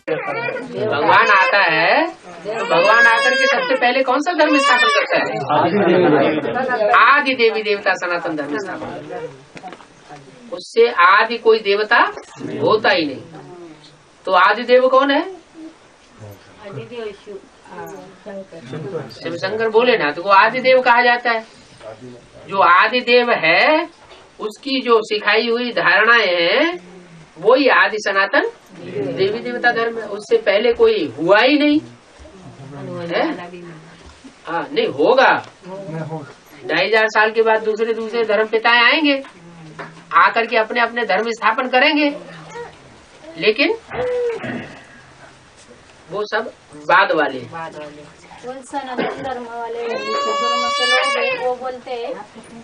भगवान आता है तो भगवान आकर के सबसे पहले कौन सा धर्म स्थापन करता है? आदि देवी देवता सनातन धर्म स्थापन करता है। उससे आदि कोई देवता होता ही नहीं। तो आदि देव कौन है? शिव शंकर भोलेनाथ को आदि देव कहा जाता है। जो आदि देव है उसकी जो सिखाई हुई धारणाएं हैं वही आदि सनातन देवी देवता धर्म है। उससे पहले कोई हुआ ही नहीं है। हाँ, नहीं होगा। 2500 साल के बाद दूसरे दूसरे धर्म पिताएं आएंगे, आकर के अपने अपने धर्म स्थापन करेंगे, लेकिन वो सब बाद वाले। सनातन धर्म वाले धर्म के लोग हैं, वो बोलते हैं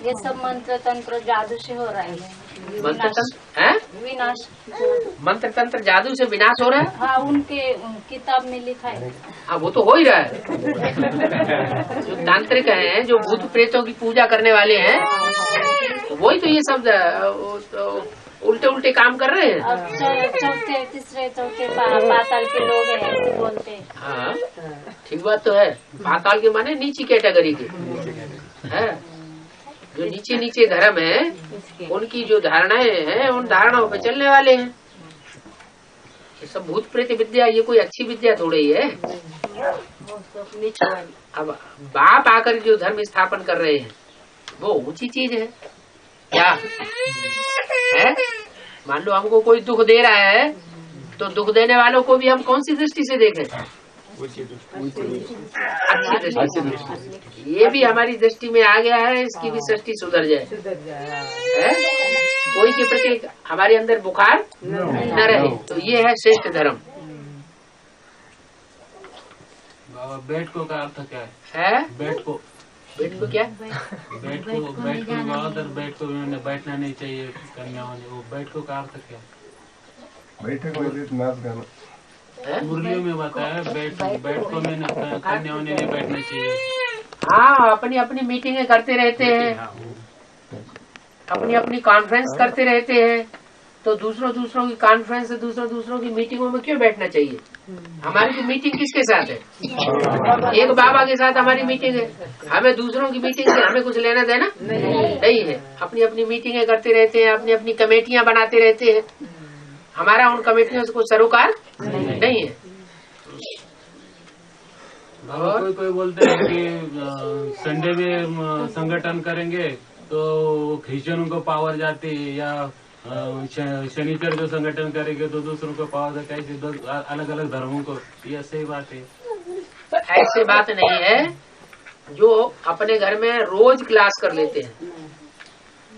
ये सब मंत्र तंत्र जादू से हो रहा है। मंत्र तंत्र है विनाश। मंत्र तंत्र जादू से विनाश हो रहा है। हाँ, उनके किताब में लिखा है। हाँ, वो तो हो ही रहा है। जो तांत्रिक हैं, जो भूत प्रेतों की पूजा करने वाले हैं, वही तो ये सब उल्टे उल्टे काम कर रहे हैं। अब चौथे तीसरे चौथे पाताल के लोग हैं ऐसे बोलते हैं। हाँ, ठीक बात तो है। पाताल के माने नीची कैटेगरी के है। जो नीचे नीचे धर्म है उनकी जो धारणाएं हैं उन धारणाओं पे चलने वाले हैं। ये सब भूत प्रेत विद्या, ये कोई अच्छी विद्या थोड़ी है। अब बाप आकर जो धर्म स्थापन कर रहे हैं वो ऊंची चीज है। क्या है? मान लो हमको कोई दुख दे रहा है तो दुख देने वालों को भी हम कौन सी दृष्टि से देखें? अच्छी दृष्टि। ये भी हमारी दृष्टि में आ गया है, इसकी भी सृष्टि सुधर जाए है? कोई के प्रति हमारे अंदर बुखार न रहे। तो ये है श्रेष्ठ धर्म। बैठको का अर्थ क्या है? बैठको क्या? बैठको बैठना नहीं चाहिए कन्याओं ने। वो बैठको का अर्थ क्या? बैठक नाच गाना मुरलियों में बताया। बैठको में कन्याओं ने नहीं बैठना चाहिए। हाँ, अपनी अपनी मीटिंगें करते रहते हैं, अपनी अपनी कॉन्फ्रेंस करते रहते हैं। तो दूसरों की कॉन्फ्रेंस, दूसरों की मीटिंगों में क्यों बैठना चाहिए? हमारी तो मीटिंग किसके साथ है? एक बाबा के साथ हमारी मीटिंग है। हमें दूसरों की मीटिंग से हमें कुछ लेना देना नहीं है। अपनी अपनी मीटिंगें करते रहते हैं, अपनी अपनी कमेटियां बनाते रहते हैं। हमारा उन कमेटियों से कुछ सरोकार नहीं है। और कोई बोलते हैं कि संडे में संगठन करेंगे तो क्रिश्चियनों को पावर जाती है, या शनिचर जो संगठन करेंगे तो दूसरों को पावर कैसे? अलग अलग धर्मों को। ये सही बात है? ऐसी बात नहीं है। जो अपने घर में रोज क्लास कर लेते हैं,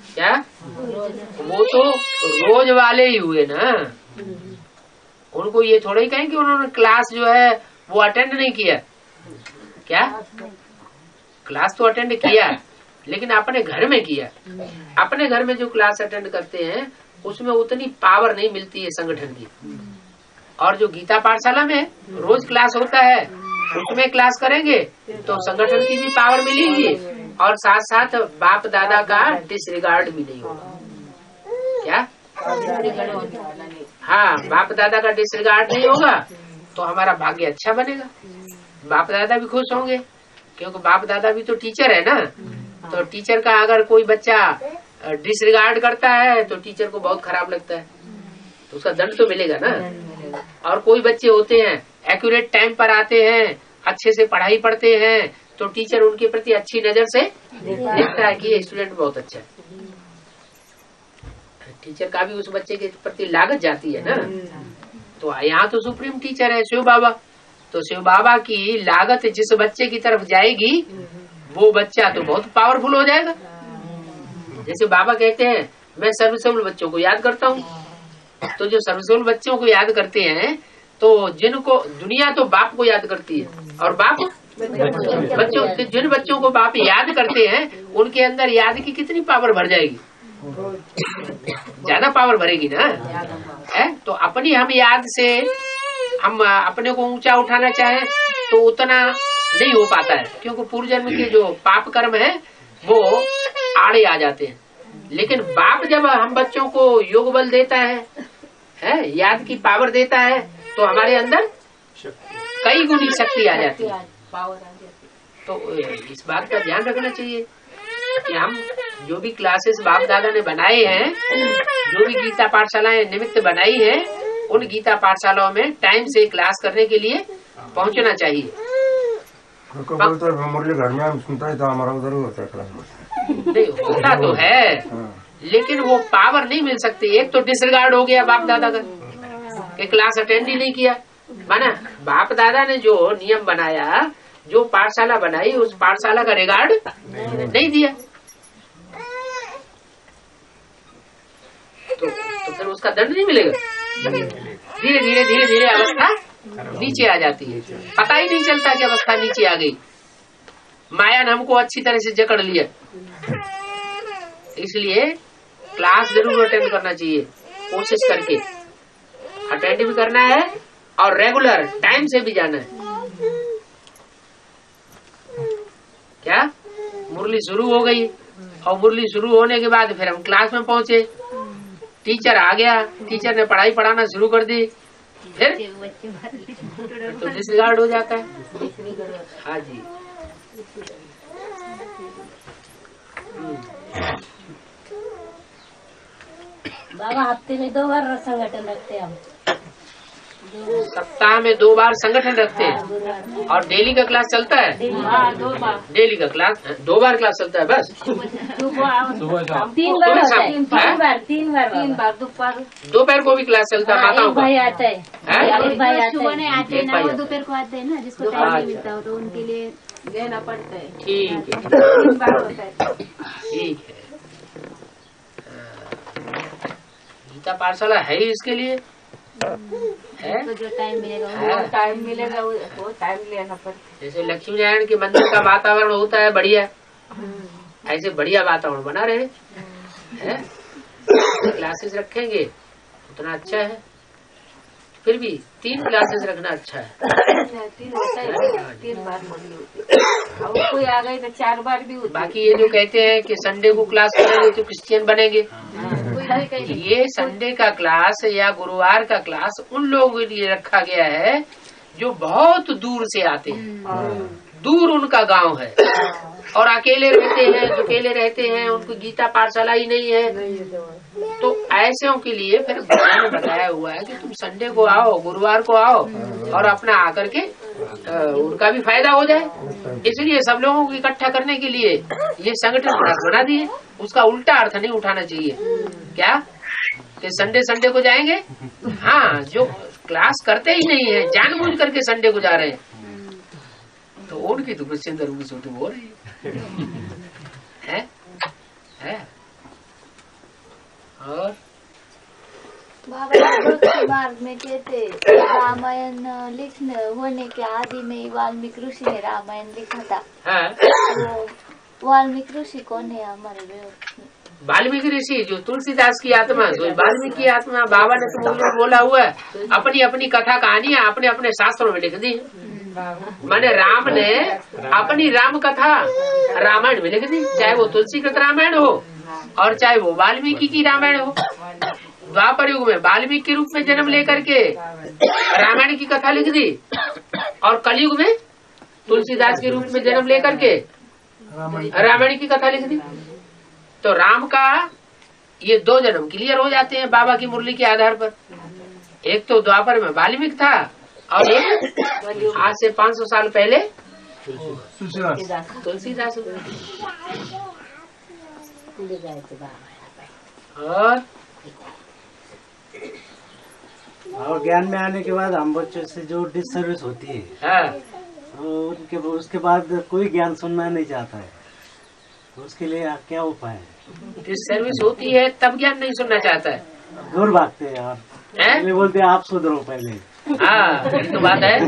क्या वो तो रोज वाले ही हुए ना। उनको ये थोड़ा ही कहें कि उन्होंने क्लास जो है वो अटेंड नहीं किया। क्या क्लास तो अटेंड किया, लेकिन अपने घर में किया। अपने घर में जो क्लास अटेंड करते हैं उसमें उतनी पावर नहीं मिलती है संगठन की। और जो गीता पाठशाला में रोज क्लास होता है उसमें क्लास करेंगे तो संगठन की भी पावर मिलेगी, और साथ साथ बाप दादा का डिसरिगार्ड भी नहीं होगा। क्या? हाँ, बाप दादा का डिसरिगार्ड नहीं होगा तो हमारा भाग्य अच्छा बनेगा। बाप दादा भी खुश होंगे, क्योंकि बाप दादा भी तो टीचर है ना। तो टीचर का अगर कोई बच्चा डिसरिगार्ड करता है तो टीचर को बहुत खराब लगता है, तो उसका दंड तो मिलेगा ना। और कोई बच्चे होते हैं एक्यूरेट टाइम पर आते हैं, अच्छे से पढ़ाई पढ़ते हैं, तो टीचर उनके प्रति अच्छी नजर से देखता है कि ये स्टूडेंट बहुत अच्छा है। टीचर का भी उस बच्चे के प्रति लागत जाती है ना। तो यहाँ तो सुप्रीम टीचर है शिव बाबा, तो शिव बाबा की लागत जिस बच्चे की तरफ जाएगी वो बच्चा तो बहुत पावरफुल हो जाएगा। जैसे बाबा कहते हैं मैं सर्वसफल बच्चों को याद करता हूँ, तो जो सर्वसफल बच्चों को याद करते हैं तो जिनको दुनिया तो बाप को याद करती है, और बाप बच्चों, जिन बच्चों को बाप याद करते हैं उनके अंदर याद की कितनी पावर भर जाएगी? ज्यादा पावर भरेगी ना है। तो अपनी हम याद से हम अपने को ऊंचा उठाना चाहें तो उतना नहीं हो पाता है, क्योंकि पूर्व जन्म के जो पाप कर्म है वो आड़े आ जाते हैं। लेकिन बाप जब हम बच्चों को योग बल देता है, याद की पावर देता है, तो हमारे अंदर कई गुनी शक्ति आ जाती है। तो इस बात का ध्यान रखना चाहिए कि हम जो भी क्लासेस बाप दादा ने बनाए हैं, जो भी गीता पाठशालाएं निमित्त बनाई है, उन गीता पाठशालाओं में टाइम से क्लास करने के लिए पहुंचना चाहिए। मुरली घर में हम सुनता है तो हमारा उधर होता है क्लास में। नहीं होता तो है, लेकिन वो पावर नहीं मिल सकती। एक तो डिसरिगार्ड हो गया बाप दादा का कि क्लास अटेंड ही नहीं किया। माना बाप दादा ने जो नियम बनाया, जो पाठशाला बनाई, उस पाठशाला का रिगार्ड नहीं दिया, तो फिर उसका दंड नहीं मिलेगा। धीरे धीरे धीरे धीरे अवस्था नीचे आ जाती है, पता ही नहीं चलता कि अवस्था नीचे आ गई। माया ने हमको अच्छी तरह से जकड़ लिया। इसलिए क्लास जरूर अटेंड करना चाहिए, कोशिश करके अटेंड भी करना है और रेगुलर टाइम से भी जाना है। क्या मुरली शुरू हो गई और मुरली शुरू होने के बाद फिर हम क्लास में पहुंचे, टीचर आ गया, टीचर ने पढ़ाई पढ़ाना शुरू कर दी, फिर तो डिसरिगार्ड हो जाता है। हाँ जी। बाबा हफ्ते में 2 बार संगठन रखते हैं हम। सप्ताह में 2 बार संगठन रखते हैं और डेली का क्लास चलता है। डेली का क्लास 2 बार क्लास चलता है बस। सुबह शाम 3 बार होता है, हाँ? 3 बार दोपहर को भी क्लास चलता है माताओं का। भाई आता है, हाँ? एक भाई आता सुबह है। नहीं आते हैं ना, वो दोपहर को आते हैं ना, जिसको टाइम नहीं अच्छा। मिलता हो तो उनके लिए देना पड़ता है। ठीक है, 3 बार होता है। ठीक है। गीता पाठशाला है ही इसके लिए है। तो जो टाइम मिलेगा हाँ। टाइम मिलेगा वो टाइम लेना पड़ता है। जैसे लक्ष्मी नारायण के मंदिर का वातावरण होता है बढ़िया, ऐसे बढ़िया वातावरण बना रहे हैं। क्लासेस रखेंगे उतना अच्छा है, फिर भी 3 क्लासेस रखना अच्छा है। 3 होता है, 3 बार मुरली होती है। और कोई आ गई तो 4 बार भी होती है। बाकी ये जो कहते हैं कि संडे को क्लास करेंगे तो क्रिश्चियन बनेंगे, ये संडे का क्लास या गुरुवार का क्लास उन लोगों के लिए रखा गया है जो बहुत दूर से आते हैं, दूर उनका गांव है और अकेले रहते हैं, अकेले रहते हैं, उनको गीता पाठशाला ही नहीं है। तो ऐसे के लिए फिर भगवान ने बताया हुआ है कि तुम संडे को आओ, गुरुवार को आओ और अपना आकर के उनका भी फायदा हो जाए। इसलिए सब लोगों को इकट्ठा करने के लिए ये संगठन बना दिए। उसका उल्टा अर्थ नहीं उठाना चाहिए क्या कि संडे को जाएंगे। हाँ, जो क्लास करते ही नहीं है, जानबूझ करके संडे को जा रहे हैं, तो उनकी तो क्रिश्चियन धर्म की शूटिंग हो रही है। और बाबा बार में कहते रामायण लिखने होने के आदि में वाल्मीकि ऋषि ने रामायण लिखा था। हाँ, तो वाल्मीकि ऋषि कौन है हमारे? वाल्मीकि ऋषि जो तुलसीदास की आत्मा, जो वाल्मीकि की आत्मा, बाबा ने तो बोला हुआ है, अपनी अपनी कथा कहानियां अपने अपने शास्त्रों में लिख दी। माने राम ने अपनी राम कथा रामायण में लिख दी, चाहे वो तुलसीकृत रामायण हो और चाहे वो वाल्मीकि की रामायण हो। द्वापर युग में वाल्मीकि के रूप में जन्म लेकर के रामायण की कथा लिख दी और कलयुग में तुलसीदास के रूप में जन्म लेकर के रामायण की कथा लिख दी। तो राम का ये 2 जन्म क्लियर हो जाते हैं बाबा की मुरली के आधार पर। एक तो द्वापर में वाल्मीकि था और एक आज से 500 साल पहले तुलसीदास। और ज्ञान में आने के बाद हम बच्चों से जो डिसर्विस होती है, हाँ, उसके बाद कोई ज्ञान सुनना नहीं चाहता है, तो उसके लिए क्या उपाय है? सर्विस होती है तब ज्ञान नहीं सुनना चाहता है, दूर भागते हैं और हैं? बोलते हैं आप सुधरो पहले। हाँ, ये तो बात है।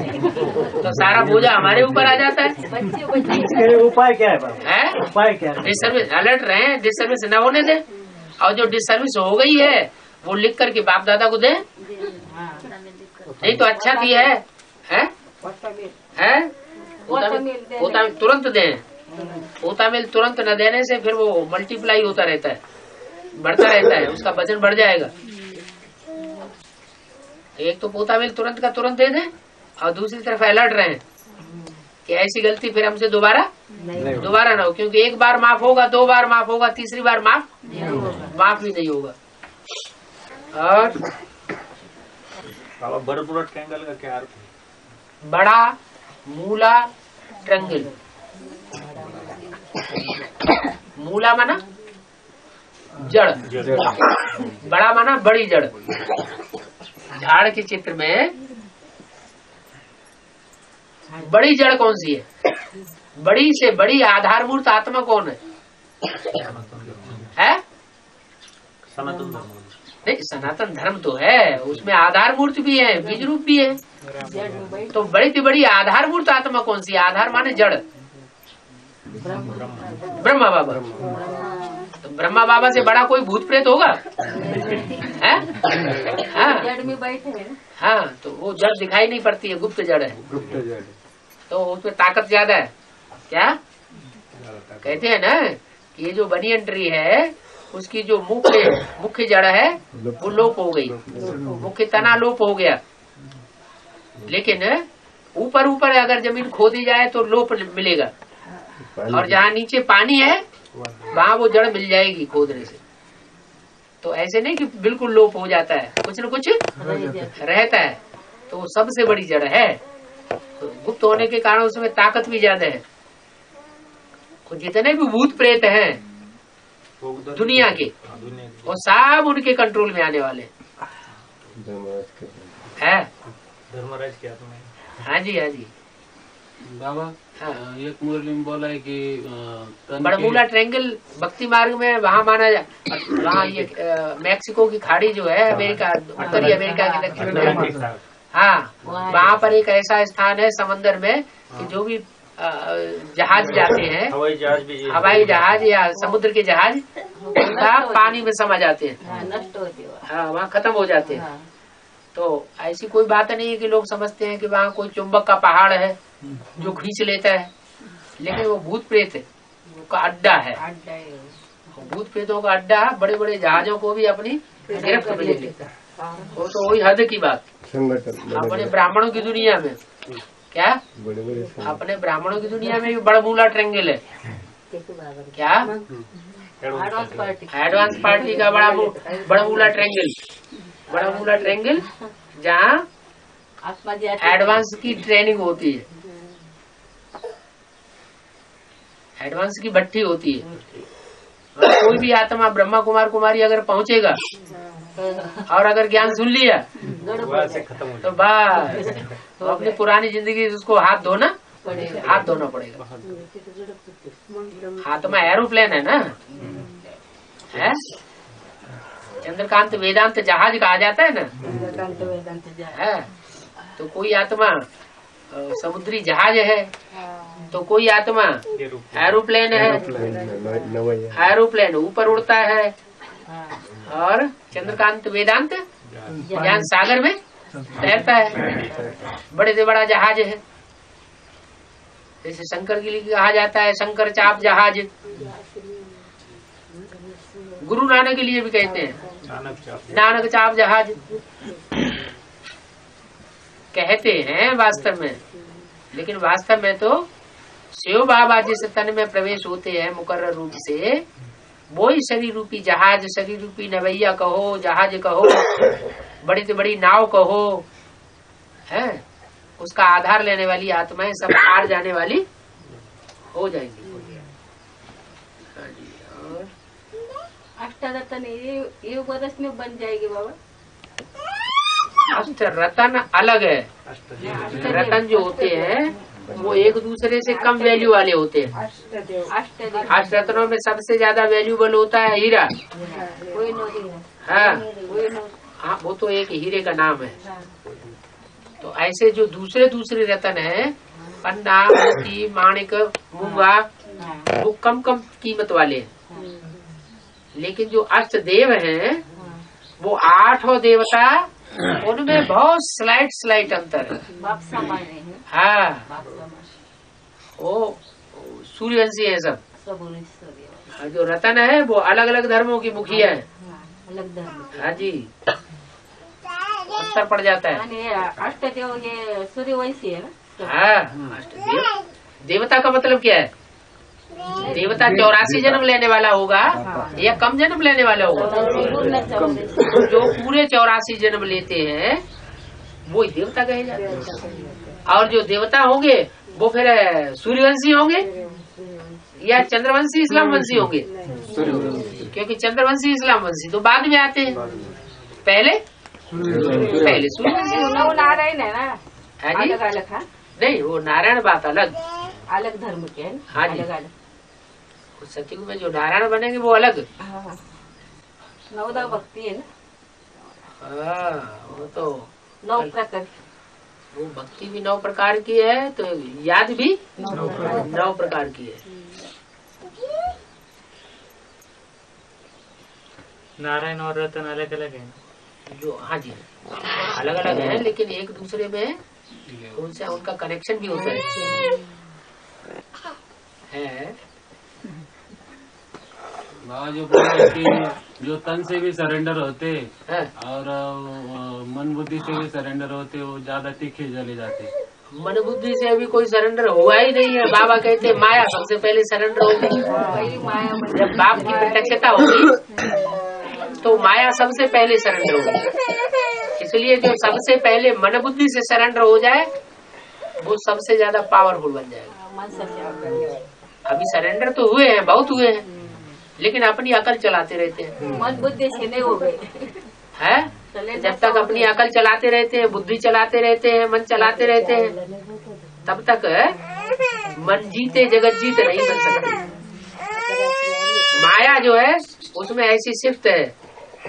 तो सारा बोझा हमारे ऊपर आ जाता है। इसके लिए उपाय क्या है बाबा? हैं? उपाय क्या है? डिसर्विस अलर्ट रहे, डिसर्विस न होने दे, और जो डिसर्विस हो गई है वो लिख करके बाप दादा को दे। नहीं तो अच्छा भी है, पोता मिल तुरंत दें। पोता मिल तुरंत न देने से फिर वो मल्टीप्लाई होता रहता है, बढ़ता रहता है, उसका वजन बढ़ जाएगा। एक तो पोता बिल तुरंत का तुरंत दे दें और दूसरी तरफ अलर्ट रहे कि ऐसी गलती फिर हमसे दोबारा ना हो, क्योंकि एक बार माफ होगा, 2 बार माफ होगा, तीसरी बार माफ भी नहीं होगा। और बड़ा पूरा ट्रायंगल का क्या अर्थ है? बड़ा मूला ट्रायंगल, मूला माना जड़, बड़ा माना बड़ी जड़। झाड़ के चित्र में बड़ी जड़ कौन सी है? बड़ी से बड़ी आधारभूत आत्मा कौन है? सनातन धर्म। नहीं, सनातन धर्म तो है, उसमें आधार मूर्ति भी है, बीज रूप भी है। तो बड़ी से बड़ी आधारभूत आत्मा कौन सी? आधार माने जड़, ब्रह्मा बाबा। तो ब्रह्मा बाबा से बड़ा कोई भूत प्रेत होगा? है? जड़ में बैठे हैं। हाँ, तो वो जड़ दिखाई नहीं पड़ती है, गुप्त जड़ है, तो उसमें ताकत ज्यादा है। क्या कहते हैं ना कि ये जो बनियन ट्री है उसकी जो मुख्य जड़ है वो लोप हो गई, मुख्य तना लोप हो गया, लेकिन ऊपर अगर जमीन खोदी जाए तो लोप मिलेगा, और जहाँ नीचे पानी है वहाँ वो जड़ मिल जाएगी खोदने से। तो ऐसे नहीं कि बिल्कुल लोप हो जाता है, कुछ न कुछ रहता है। तो वो सबसे बड़ी जड़ है, तो गुप्त होने के कारण उसमें ताकत भी ज्यादा है। जितने भी भूत प्रेत हैं दुनिया के, वो सब उनके कंट्रोल में आने वाले है। धर्मराज के आत्मा है। हाँ जी, हाँ जी बाबा। एक मुरली में बोला है कि बड़मूला ट्रायंगल भक्ति मार्ग में वहाँ माना वहाँ ये मैक्सिको की खाड़ी जो है, अमेरिका, उत्तरी अमेरिका के दक्षिण में, हाँ, वहाँ पर एक ऐसा स्थान है समंदर में कि जो भी जहाज जाते हैं, हवाई जहाज या समुद्र के जहाज, सब पानी में समा जाते हैं, नष्ट होती है। हाँ, वहाँ खत्म हो जाते हैं। तो ऐसी कोई बात नहीं है कि लोग समझते हैं कि वहाँ कोई चुंबक का पहाड़ है जो खींच लेता है, लेकिन वो भूत प्रेत है, का अड्डा है। भूत प्रेतों का अड्डा बड़े बड़े जहाजों को भी अपनी गिरफ्त में ले लेता है। वो तो वही हद की बात। अपने ब्राह्मणों की दुनिया में क्या, अपने ब्राह्मणों की दुनिया में भी बड़मूला ट्रायंगल है। क्या एडवांस पार्टी का बड़मूला ट्रायंगल, जहाँ एडवांस की ट्रेनिंग होती है, एडवांस की भट्टी होती है। कोई भी आत्मा ब्रह्मा कुमार कुमारी अगर पहुंचेगा और अगर ज्ञान सुन लिया तो बस तो अपनी पुरानी जिंदगी उसको हाथ धोना पड़ेगा। आत्मा एरोप्लेन है ना, है चंद्रकांत वेदांत जहाज कहा जाता है ना, है। तो कोई आत्मा समुद्री जहाज है, तो कोई आत्मा एरोप्लेन है, एरोप्लेन ऊपर उड़ता है, और चंद्रकांत वेदांत ज्ञान सागर में तैरता है, बड़े से बड़ा जहाज है। जैसे शंकर के लिए कहा जाता है शंकर चाप जहाज, गुरु नानक के लिए भी कहते हैं नानक चाप जहाज कहते हैं वास्तव में, लेकिन वास्तव में तो शिव बाबा जिस तन में प्रवेश होते हैं मुकर्रर रूप से, वो ही शरीर रूपी जहाज, शरीर रूपी नवैया कहो, जहाज कहो, बड़ी से बड़ी नाव कहो, है, उसका आधार लेने वाली आत्माएं सब हार जाने वाली हो जाएंगी। और अष्टरत्न ये वर्ष में बन जाएगी बाबा। अष्ट रतन अलग है। रतन जो होते हैं वो एक दूसरे से कम वैल्यू वाले होते हैं। अष्ट रत्नों में सबसे ज्यादा वैल्यूबल होता है हीरा। हाँ, वो तो एक हीरे का नाम है। तो ऐसे जो दूसरे रतन है, पन्ना, मोती, माणिक, मूंगा, वो कम कीमत वाले हैं। लेकिन जो अष्ट देव हैं वो 8 देवता, उनमें बहुत स्लाइट अंतर है। हाँ, वो सूर्यवंशी है सब। जो रतन है वो अलग अलग धर्मों की मुखिया है। हाँ जी। अंतर पड़ जाता है। आणि अष्टदेव ये सूर्यवंशी है ना। हाँ, अष्टदेव देवता का मतलब क्या है? देवता 84 जन्म लेने वाला होगा या कम जन्म लेने वाला होगा? जो पूरे 84 जन्म लेते हैं वो देवता कहे जाते हैं। और जो देवता होंगे वो फिर सूर्यवंशी होंगे या चंद्रवंशी इस्लाम वंशी होंगे? क्योंकि चंद्रवंशी इस्लाम वंशी तो बाद में आते हैं, पहले सूर्यवंशी। नारायण है ना, है जी? अलग अलग। हाँ, नहीं, वो नारायण बात अलग, अलग धर्म के है। हाँ जी। अलग अलग। सतयुग में जो नारायण बनेंगे वो अलग। हाँ, 9 भक्ति है ना, वो तो 9 प्रकार। वो भक्ति भी 9 प्रकार की है, तो याद भी 9 प्रकार की है। नारायण और रतन अलग अलग है जो हाँ जी अलग अलग है, लेकिन एक दूसरे में उनसे उनका कनेक्शन भी होता है। बाबा जो बोले कि जो तन से भी सरेंडर होते है? और मन बुद्धि से भी सरेंडर होते वो ज्यादा तीखे चले जाते। मन बुद्धि से अभी कोई सरेंडर हुआ ही नहीं है। बाबा कहते हैं माया सबसे पहले सरेंडर होगी। जब बाप की प्रत्यक्षता होगी तो माया सबसे पहले सरेंडर होगी। इसलिए जो सबसे पहले मन बुद्धि से सरेंडर हो जाए वो सबसे ज्यादा पावरफुल बन जाएगा। अभी सरेंडर तो हुए हैं, बहुत हुए हैं, लेकिन अपनी अकल चलाते रहते हैं। मन बुद्धि से नहीं हो गए है? जब तक अपनी अकल चलाते रहते हैं, बुद्धि चलाते रहते हैं, मन चलाते रहते हैं, तब तक मन जीते जगत जीत नहीं बन सकते। माया जो है उसमें ऐसी सिफ्त है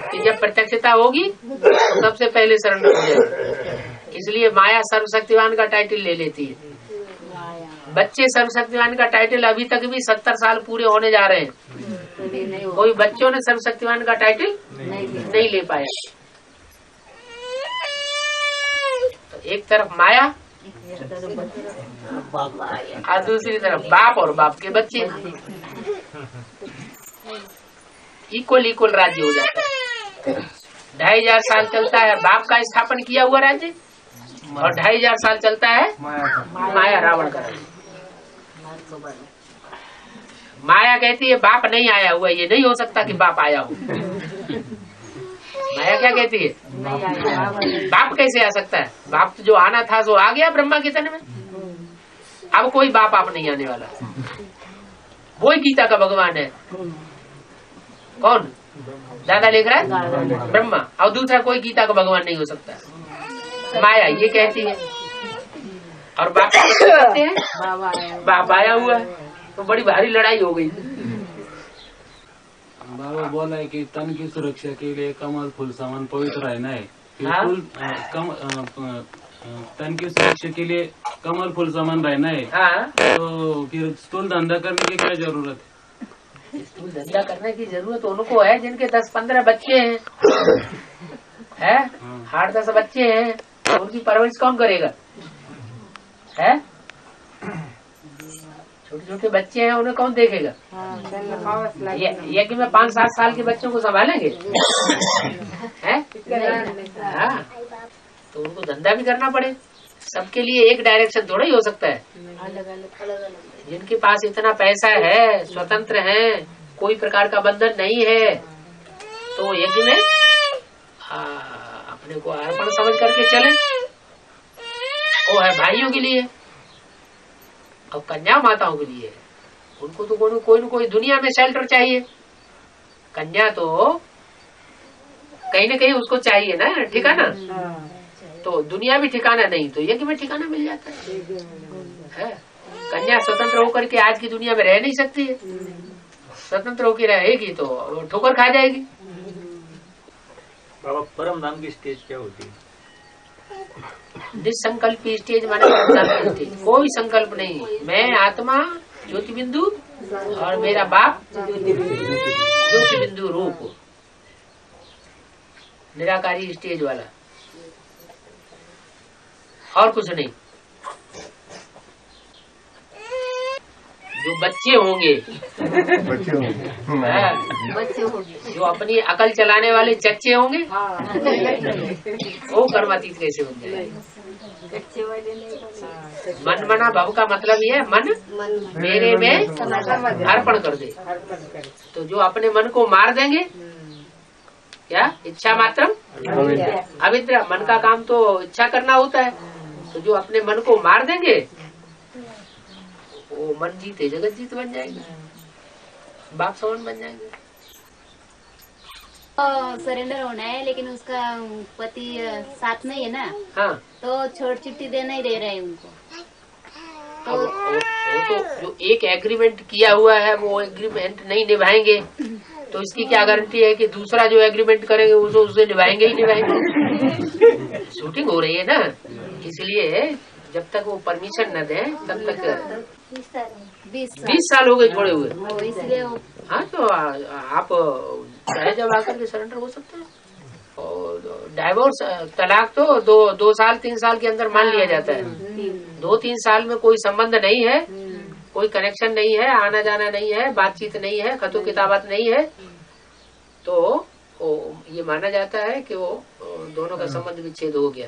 कि जब प्रत्यक्षता होगी तो सबसे पहले सरेंडर हो जाएगी। इसलिए माया सर्वशक्तिवान का टाइटल ले लेती है। बच्चे सर्वशक्तिवान का टाइटल अभी तक भी 70 साल पूरे होने जा रहे हैं, कोई बच्चों ने सर्वशक्तिवान का टाइटल नहीं ले पाए। तो एक तरफ माया और दूसरी तरफ बाप और बाप के बच्चे, इक्वल राज्य हो जाता है। 2500 साल चलता है बाप का स्थापन किया हुआ राज्य, और 2500 साल चलता है माया रावण का राज्य। माया कहती है बाप नहीं आया हुआ, ये नहीं हो सकता कि बाप आया हो। माया क्या कहती है? बाप कैसे आ सकता है? बाप जो आना था सो आ गया ब्रह्मा के तन में, अब कोई बाप आप नहीं आने वाला। वो ही गीता का भगवान है। कौन दादा लिख रहा है? ब्रह्मा। और दूसरा कोई गीता का भगवान नहीं हो सकता। माया ये कहती है, और बाप कहते हैं बाप आया हुआ है। तो बड़ी भारी लड़ाई हो गई। बाबा बोला है कि तन की सुरक्षा के लिए कमल फूल समान पवित्र रहना है। हाँ? तन की सुरक्षा के लिए कमल फूल समान रहना है। हाँ? तो फिर स्थूल धंधा करने की क्या जरूरत है? स्थूल धंधा करने की जरूरत उनको है जिनके 10-15 बच्चे हैं, 8-10 बच्चे हैं, तो उनकी परवरिश कौन करेगा? है? छोटे छोटे बच्चे हैं, उन्हें कौन देखेगा? ये कि मैं 5-7 साल के बच्चों को संभालेंगे? हैं? हाँ, तो उनको धंधा भी करना पड़े। सबके लिए एक डायरेक्शन थोड़ा ही हो सकता है। जिनके पास इतना पैसा है, स्वतंत्र है, कोई प्रकार का बंधन नहीं है, तो यज्ञ में अपने को अर्पण समझ करके चले। वो है भाइयों के लिए और कन्या माताओं के लिए। उनको तो कोई न कोई दुनिया में शेल्टर चाहिए। कन्या तो कहीं न कहीं उसको चाहिए ना ठिकाना, तो दुनिया भी ठिकाना नहीं तो यज्ञ में ठिकाना मिल जाता है। कन्या स्वतंत्र होकर के आज की दुनिया में रह नहीं सकती है। स्वतंत्र होकर रहेगी तो ठोकर खा जाएगी। बाबा परम धाम की स्टेज क्या होती है? निसंकल्पी स्टेज माने स्टेज, कोई संकल्प नहीं। मैं आत्मा ज्योति बिंदु और मेरा बाप ज्योति बिंदु रूप, निराकारी स्टेज वाला, और कुछ नहीं। जो बच्चे होंगे, बच्चे होंगे। बच्चे होंगे। जो अपनी अकल चलाने वाले चच्चे होंगे, वो कर्मातीत कैसे बन जाएंगे? मन मना भव का मतलब ये है, मन मेरे में अर्पण कर दे। तो जो अपने मन को मार देंगे, क्या इच्छा मात्रम अविद्या, मन का काम तो इच्छा करना होता है। तो जो अपने मन को मार देंगे, वो मन जीते जगत जीत बन जाएंगे, बाप सवन बन जाएंगे। सरेंडर होना है, लेकिन उसका पति साथ नहीं है ना, हाँ, तो छोड़ चिट्ठी दे नहीं दे रहे हैं उनको। अब वो तो जो एक एग्रीमेंट किया हुआ है वो एग्रीमेंट नहीं निभाएंगे, तो इसकी क्या गारंटी है कि दूसरा जो एग्रीमेंट करेंगे उसे निभाएंगे ही निभाएंगे। शूटिंग हो रही है ना, इसलिए जब तक वो परमिशन न दे तब तक 20 साल हो गए छोड़े हुए। इसलिए हाँ, तो आप चाहे जब आकर के सरेंडर हो सकते हैं। और डाइवोर्स तलाक तो दो साल 3 साल के अंदर मान लिया जाता है। 2-3 साल में कोई संबंध नहीं है, कोई कनेक्शन नहीं है, आना जाना नहीं है, बातचीत नहीं है, खतो किताबत नहीं है, तो ये माना जाता है कि वो दोनों का संबंध विच्छेद हो गया।